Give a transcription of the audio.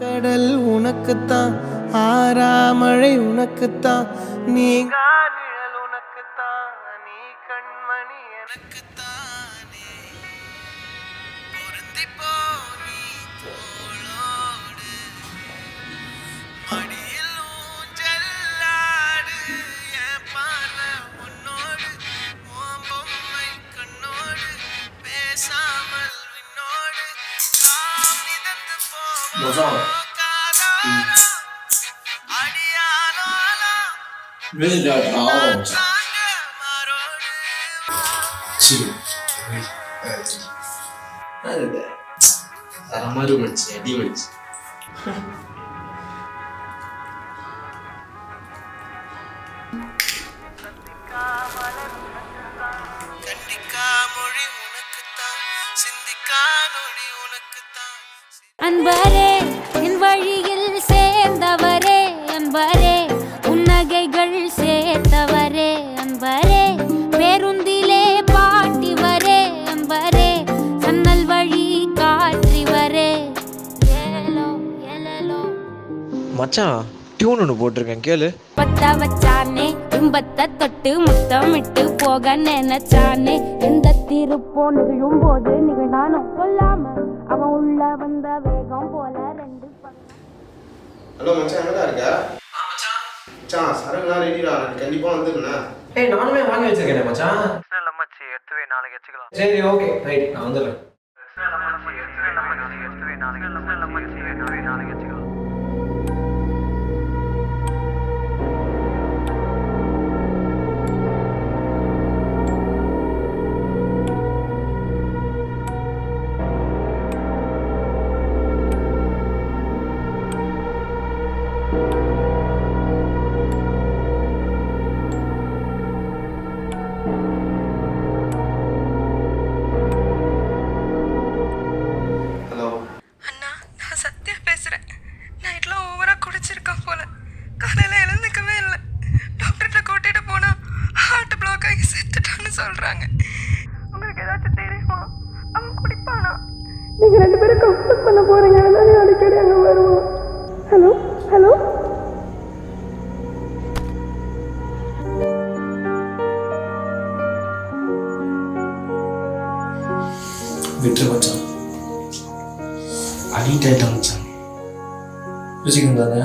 கடல் உனக்குத்தான், ஆறாமழை உனக்குத்தான், நீங்கா நிழல் உனக்குத்தான், நீ கண்மணி எனக்குத்தானே. பொருந்திப்போ நீ தோளோடு, மடியில் ஊஞ்சலாடு, என் பார்வை உன்னோடு, உன் பொம்மை கண்ணோடு, பேசாமல் விண்ணோடு நாம் மிதந்து போவோம் காதாரா, அடியாலோலா சாங்க மாரோடு. தரமாறு மனுச்சு அடி மனுச்சு. கண்டிக்கா மொழி உனக்குத்தான், சிந்திக்கா நொடி உனக்குத்தான். அன்பரே என் வழியில் சேர்ந்தவரே, அன்பரே புன்னகைகள் சேர்த்தவரே, அன்பரே பேருந்திலே பாட்டிவரே, அன்பரே சன்னல் வழி காற்றிவரே. ஏலோ ஏலோ மச்சான் டியூன் ஒன்று போட்டிருக்கேன் கேளு. பத்த வச்சானே இன்பத்தை தொட்டு முத்தமிட்டு போக நினைச்சானே, எந்த திருப்போம் நிகழும் போது நிகழ்ந்தானோ சொல்லாம அவன் உள்ள வந்த வேகம் போல ரெண்டு ஹலோ மச்சான், எங்கடா இருக்க? மச்சான் சரக்குலாம் ரெடிடா, கண்டிப்பா வந்துடுண்ணே. ஏய் நானுமே வாங்கி வச்சிருக்கேன் மச்சான். நல்ல மச்சி எடுத்து வை, நாளைக்கு வச்சுக்கலாம். சரி ஓகே ரைட், நான் வந்துடுறேன். நாளைக்கு வச்சுக்கலாம். ஹலோ அண்ணா, நான் சத்யா பேசுகிறேன். நைட்லாம் ஓவராக குடிச்சிருக்கான் போல. காலையில் எழுந்துக்கவே இல்லை. டாக்டர்கிட்ட கூட்டிகிட்டு போனால் ஹார்ட் பிளாக் ஆகி செத்துட்டான்னு சொல்கிறாங்க. உங்களுக்கு ஏதாச்சும் தெரியுமா? அவன் குடிப்பானா? நீங்கள் 2 பேரும் கம்ஃபர்ட் பண்ண போகிறீங்க, அதனால அடிக்கடி அங்கே வருவோம். ஹலோ ஹலோ விட்டுரு மச்சான், அடிக்ட் ஆகிட்டான் மச்சான். யோசிக்கணும் தானே.